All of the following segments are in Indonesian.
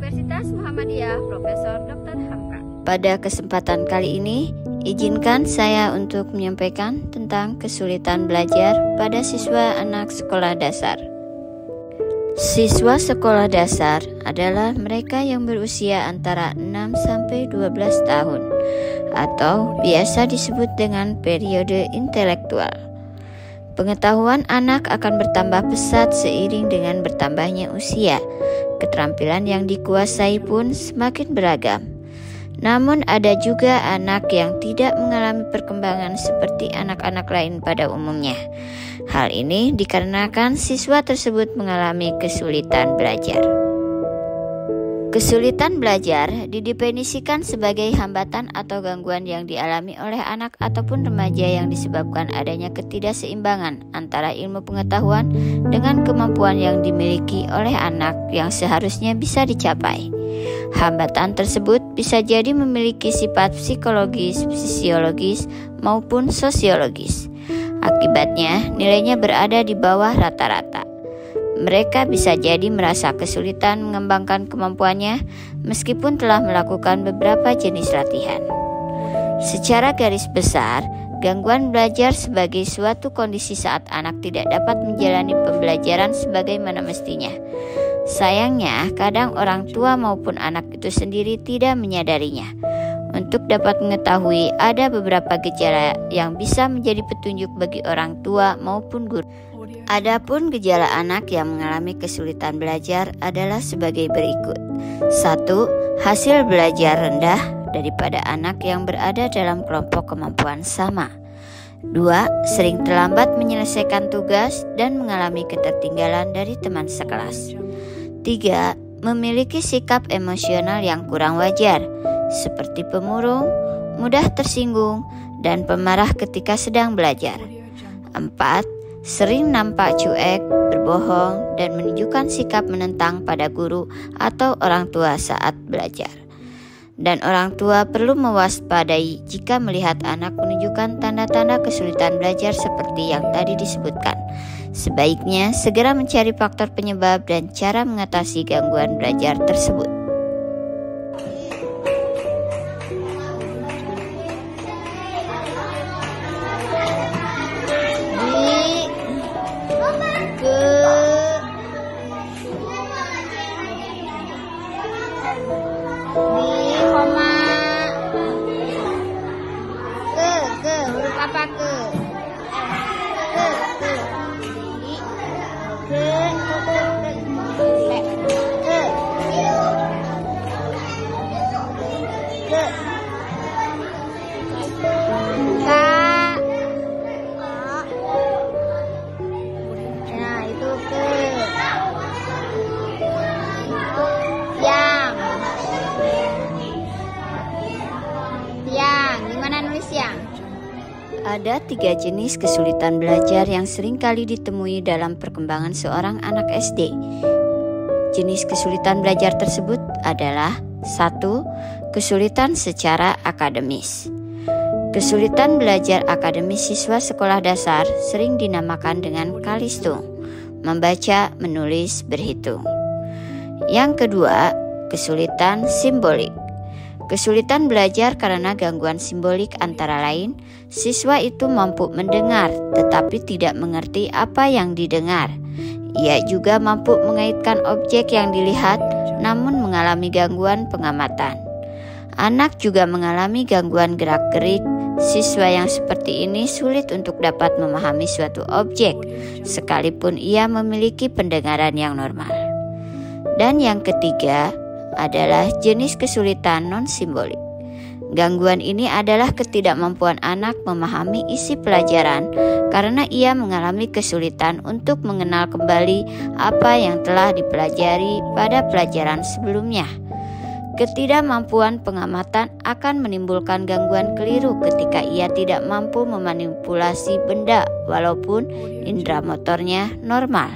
Universitas Muhammadiyah Profesor Dr. Hamka. Pada kesempatan kali ini, izinkan saya untuk menyampaikan tentang kesulitan belajar pada siswa anak sekolah dasar. Siswa sekolah dasar adalah mereka yang berusia antara 6 sampai 12 tahun atau biasa disebut dengan periode intelektual. Pengetahuan anak akan bertambah pesat seiring dengan bertambahnya usia. Keterampilan yang dikuasai pun semakin beragam. Namun ada juga anak yang tidak mengalami perkembangan seperti anak-anak lain pada umumnya. Hal ini dikarenakan siswa tersebut mengalami kesulitan belajar. Kesulitan belajar didefinisikan sebagai hambatan atau gangguan yang dialami oleh anak ataupun remaja yang disebabkan adanya ketidakseimbangan antara ilmu pengetahuan dengan kemampuan yang dimiliki oleh anak yang seharusnya bisa dicapai. Hambatan tersebut bisa jadi memiliki sifat psikologis, fisiologis, maupun sosiologis. Akibatnya, nilainya berada di bawah rata-rata. Mereka bisa jadi merasa kesulitan mengembangkan kemampuannya meskipun telah melakukan beberapa jenis latihan. Secara garis besar, gangguan belajar sebagai suatu kondisi saat anak tidak dapat menjalani pembelajaran sebagaimana mestinya. Sayangnya, kadang orang tua maupun anak itu sendiri tidak menyadarinya. Untuk dapat mengetahui, ada beberapa gejala yang bisa menjadi petunjuk bagi orang tua maupun guru. Adapun gejala anak yang mengalami kesulitan belajar adalah sebagai berikut. 1. Hasil belajar rendah daripada anak yang berada dalam kelompok kemampuan sama. 2. Sering terlambat menyelesaikan tugas dan mengalami ketertinggalan dari teman sekelas. 3. Memiliki sikap emosional yang kurang wajar, seperti pemurung, mudah tersinggung, dan pemarah ketika sedang belajar. 4. Sering nampak cuek, berbohong, dan menunjukkan sikap menentang pada guru atau orang tua saat belajar. Dan orang tua perlu mewaspadai jika melihat anak menunjukkan tanda-tanda kesulitan belajar seperti yang tadi disebutkan. Sebaiknya segera mencari faktor penyebab dan cara mengatasi gangguan belajar tersebut. Huruf apa ke? Nah, itu ke. Yang gimana nulis yang? Ada 3 jenis kesulitan belajar yang sering kali ditemui dalam perkembangan seorang anak SD. Jenis kesulitan belajar tersebut adalah 1. Kesulitan secara akademis. Kesulitan belajar akademis siswa sekolah dasar sering dinamakan dengan kalistung, membaca, menulis, berhitung. Yang kedua, kesulitan simbolik. Kesulitan belajar karena gangguan simbolik antara lain, siswa itu mampu mendengar tetapi tidak mengerti apa yang didengar. Ia juga mampu mengaitkan objek yang dilihat namun mengalami gangguan pengamatan. Anak juga mengalami gangguan gerak-gerik. Siswa yang seperti ini sulit untuk dapat memahami suatu objek sekalipun ia memiliki pendengaran yang normal. Dan yang ketiga adalah jenis kesulitan non-simbolik. Gangguan ini adalah ketidakmampuan anak memahami isi pelajaran karena ia mengalami kesulitan untuk mengenal kembali apa yang telah dipelajari pada pelajaran sebelumnya. Ketidakmampuan pengamatan akan menimbulkan gangguan keliru ketika ia tidak mampu memanipulasi benda walaupun indera motornya normal.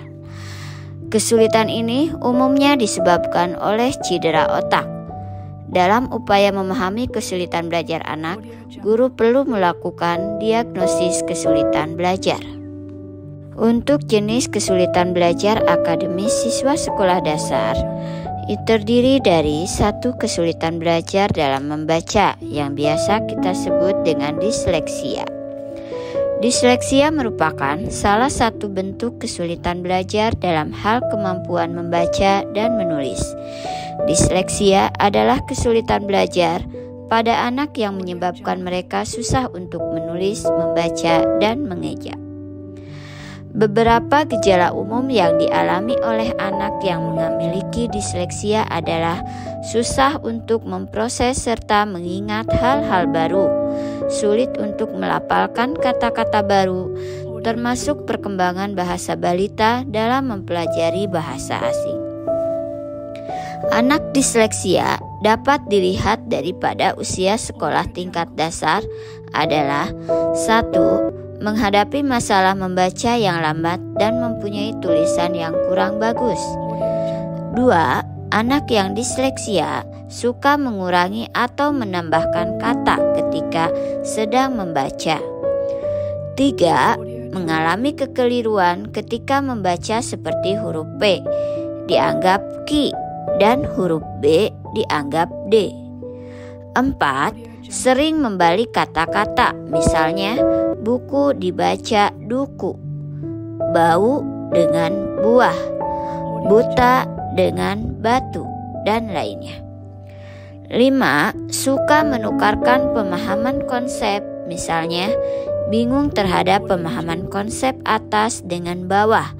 Kesulitan ini umumnya disebabkan oleh cedera otak. Dalam upaya memahami kesulitan belajar anak, guru perlu melakukan diagnosis kesulitan belajar. Untuk jenis kesulitan belajar akademis siswa sekolah dasar, terdiri dari satu kesulitan belajar dalam membaca yang biasa kita sebut dengan disleksia. Disleksia merupakan salah satu bentuk kesulitan belajar dalam hal kemampuan membaca dan menulis. Disleksia adalah kesulitan belajar pada anak yang menyebabkan mereka susah untuk menulis, membaca, dan mengeja. Beberapa gejala umum yang dialami oleh anak yang memiliki disleksia adalah susah untuk memproses serta mengingat hal-hal baru, sulit untuk melafalkan kata-kata baru, termasuk perkembangan bahasa balita dalam mempelajari bahasa asing. Anak disleksia dapat dilihat daripada usia sekolah tingkat dasar adalah 1. Menghadapi masalah membaca yang lambat dan mempunyai tulisan yang kurang bagus. 2. Anak yang disleksia suka mengurangi atau menambahkan kata ketika sedang membaca. 3. Mengalami kekeliruan ketika membaca seperti huruf P dianggap Ki dan huruf B dianggap D. 4. Sering membalik kata-kata, misalnya buku dibaca duku, bau dengan buah, buta dengan batu, dan lainnya. 5. Suka menukarkan pemahaman konsep, misalnya bingung terhadap pemahaman konsep atas dengan bawah,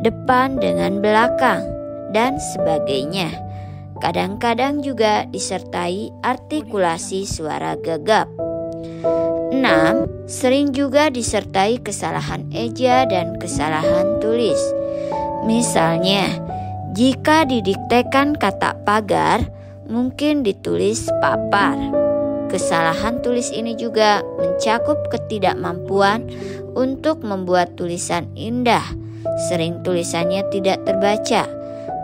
depan dengan belakang, dan sebagainya. Kadang-kadang juga disertai artikulasi suara gegap. 6. Sering juga disertai kesalahan eja dan kesalahan tulis. Misalnya, jika didiktekan kata pagar, mungkin ditulis papar. Kesalahan tulis ini juga mencakup ketidakmampuan untuk membuat tulisan indah. Sering tulisannya tidak terbaca.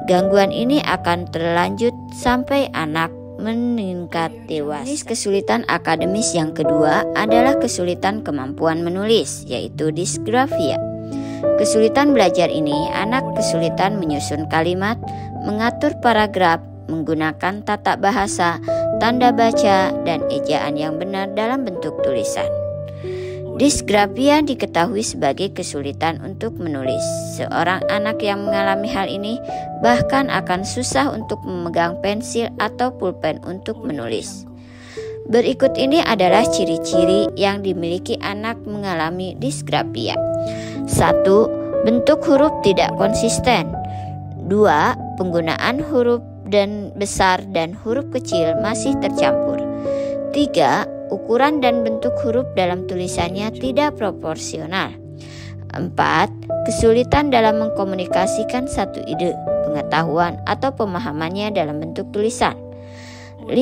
Gangguan ini akan terlanjut sampai anak meningkat dewasa. Jenis kesulitan akademis yang kedua adalah kesulitan kemampuan menulis, yaitu disgrafia. Kesulitan belajar ini, anak kesulitan menyusun kalimat, mengatur paragraf, menggunakan tata bahasa, tanda baca, dan ejaan yang benar dalam bentuk tulisan. Disgrafia diketahui sebagai kesulitan untuk menulis. Seorang anak yang mengalami hal ini bahkan akan susah untuk memegang pensil atau pulpen untuk menulis. Berikut ini adalah ciri-ciri yang dimiliki anak mengalami disgrafia. 1. Bentuk huruf tidak konsisten. 2. Penggunaan huruf dan besar dan huruf kecil masih tercampur. 3. Ukuran dan bentuk huruf dalam tulisannya tidak proporsional. 4. Kesulitan dalam mengkomunikasikan satu ide, pengetahuan, atau pemahamannya dalam bentuk tulisan. 5.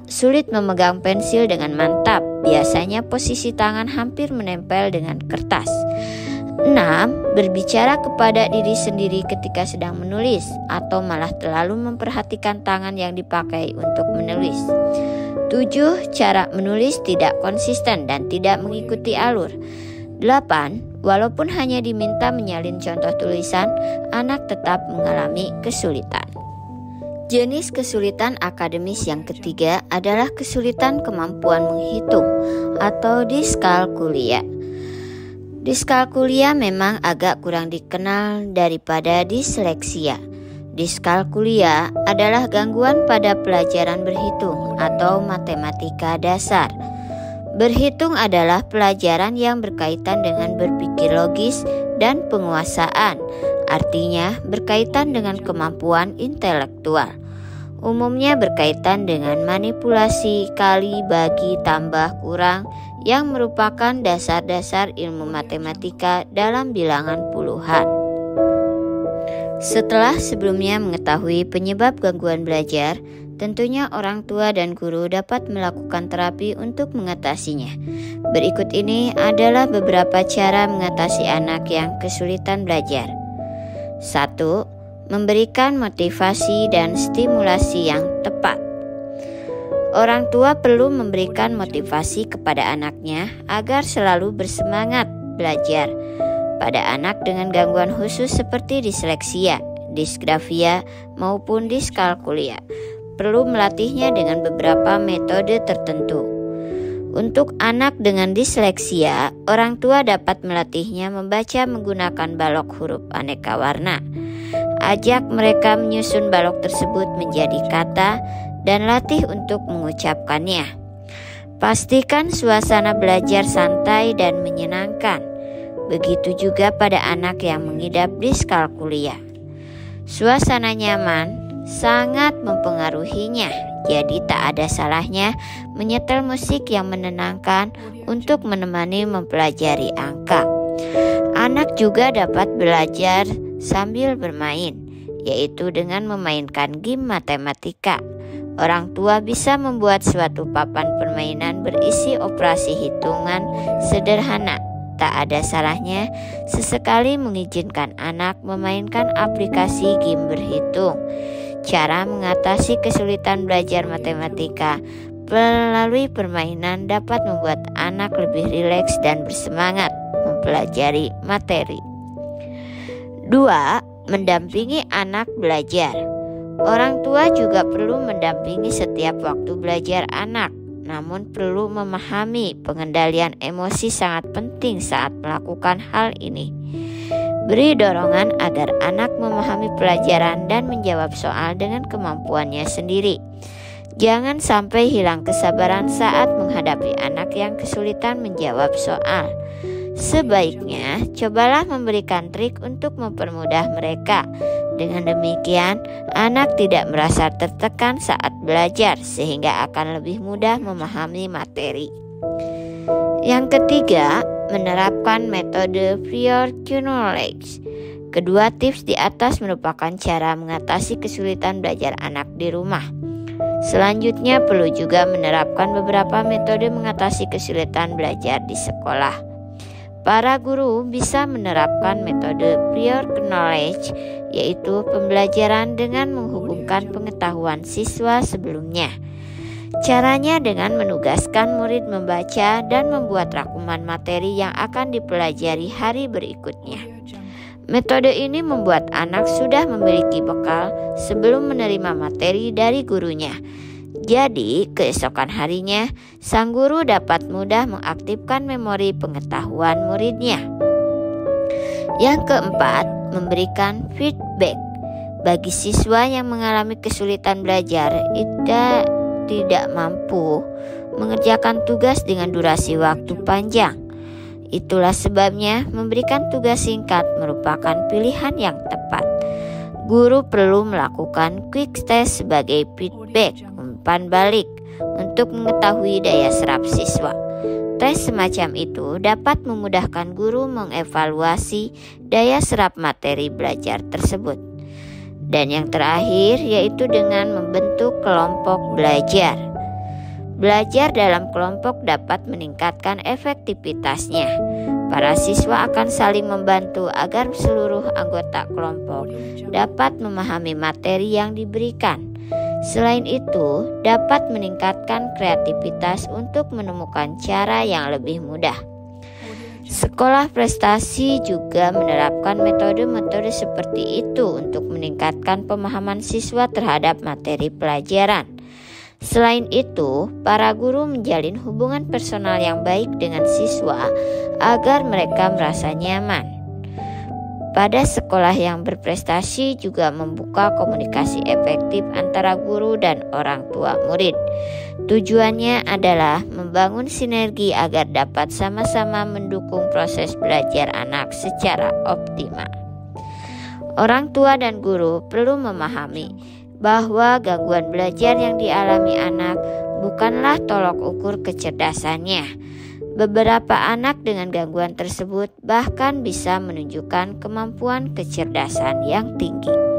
Sulit memegang pensil dengan mantap, biasanya posisi tangan hampir menempel dengan kertas. 6. Berbicara kepada diri sendiri ketika sedang menulis, atau malah terlalu memperhatikan tangan yang dipakai untuk menulis. 7. Cara menulis tidak konsisten dan tidak mengikuti alur. 8. Walaupun hanya diminta menyalin contoh tulisan, anak tetap mengalami kesulitan. Jenis kesulitan akademis yang ketiga adalah kesulitan kemampuan menghitung atau diskalkulia. Diskalkulia memang agak kurang dikenal daripada disleksia. Diskalkulia adalah gangguan pada pelajaran berhitung atau matematika dasar. Berhitung adalah pelajaran yang berkaitan dengan berpikir logis dan penguasaan, artinya berkaitan dengan kemampuan intelektual. Umumnya berkaitan dengan manipulasi, kali, bagi, tambah, kurang, yang merupakan dasar-dasar ilmu matematika dalam bilangan puluhan. Setelah sebelumnya mengetahui penyebab gangguan belajar, tentunya orang tua dan guru dapat melakukan terapi untuk mengatasinya. Berikut ini adalah beberapa cara mengatasi anak yang kesulitan belajar. 1. Memberikan motivasi dan stimulasi yang tepat. Orang tua perlu memberikan motivasi kepada anaknya agar selalu bersemangat belajar. Pada anak dengan gangguan khusus seperti disleksia, disgrafia, maupun diskalkulia. Perlu melatihnya dengan beberapa metode tertentu. Untuk anak dengan disleksia, orang tua dapat melatihnya membaca menggunakan balok huruf aneka warna. Ajak mereka menyusun balok tersebut menjadi kata dan latih untuk mengucapkannya. Pastikan suasana belajar santai dan menyenangkan. Begitu juga pada anak yang mengidap diskalkulia. Suasana nyaman sangat mempengaruhinya. Jadi tak ada salahnya menyetel musik yang menenangkan untuk menemani mempelajari angka. Anak juga dapat belajar sambil bermain, yaitu dengan memainkan game matematika. Orang tua bisa membuat suatu papan permainan berisi operasi hitungan sederhana. Tak ada salahnya sesekali mengizinkan anak memainkan aplikasi game berhitung. Cara mengatasi kesulitan belajar matematika melalui permainan dapat membuat anak lebih rileks dan bersemangat mempelajari materi. 2. Mendampingi anak belajar. Orang tua juga perlu mendampingi setiap waktu belajar anak, namun perlu memahami pengendalian emosi sangat penting saat melakukan hal ini. Beri dorongan agar anak memahami pelajaran dan menjawab soal dengan kemampuannya sendiri. Jangan sampai hilang kesabaran saat menghadapi anak yang kesulitan menjawab soal. Sebaiknya, cobalah memberikan trik untuk mempermudah mereka. Dengan demikian, anak tidak merasa tertekan saat belajar sehingga akan lebih mudah memahami materi. Yang ketiga, menerapkan metode prior knowledge. Kedua tips di atas merupakan cara mengatasi kesulitan belajar anak di rumah. Selanjutnya, perlu juga menerapkan beberapa metode mengatasi kesulitan belajar di sekolah. Para guru bisa menerapkan metode prior knowledge, yaitu pembelajaran dengan menghubungkan pengetahuan siswa sebelumnya. Caranya dengan menugaskan murid membaca dan membuat rangkuman materi yang akan dipelajari hari berikutnya. Metode ini membuat anak sudah memiliki bekal sebelum menerima materi dari gurunya. Jadi, keesokan harinya, sang guru dapat mudah mengaktifkan memori pengetahuan muridnya. Yang keempat, memberikan feedback. Bagi siswa yang mengalami kesulitan belajar, tidak mampu mengerjakan tugas dengan durasi waktu panjang. Itulah sebabnya memberikan tugas singkat merupakan pilihan yang tepat. Guru perlu melakukan quick test sebagai feedback, umpan balik, untuk mengetahui daya serap siswa. Tes semacam itu dapat memudahkan guru mengevaluasi daya serap materi belajar tersebut. Dan yang terakhir yaitu dengan membentuk kelompok belajar. Belajar dalam kelompok dapat meningkatkan efektivitasnya. Para siswa akan saling membantu agar seluruh anggota kelompok dapat memahami materi yang diberikan. Selain itu, dapat meningkatkan kreativitas untuk menemukan cara yang lebih mudah. Sekolah prestasi juga menerapkan metode-metode seperti itu untuk meningkatkan pemahaman siswa terhadap materi pelajaran. Selain itu, para guru menjalin hubungan personal yang baik dengan siswa agar mereka merasa nyaman. Pada sekolah yang berprestasi juga membuka komunikasi efektif antara guru dan orang tua murid. Tujuannya adalah membangun sinergi agar dapat sama-sama mendukung proses belajar anak secara optimal. Orang tua dan guru perlu memahami bahwa gangguan belajar yang dialami anak bukanlah tolok ukur kecerdasannya. Beberapa anak dengan gangguan tersebut bahkan bisa menunjukkan kemampuan kecerdasan yang tinggi.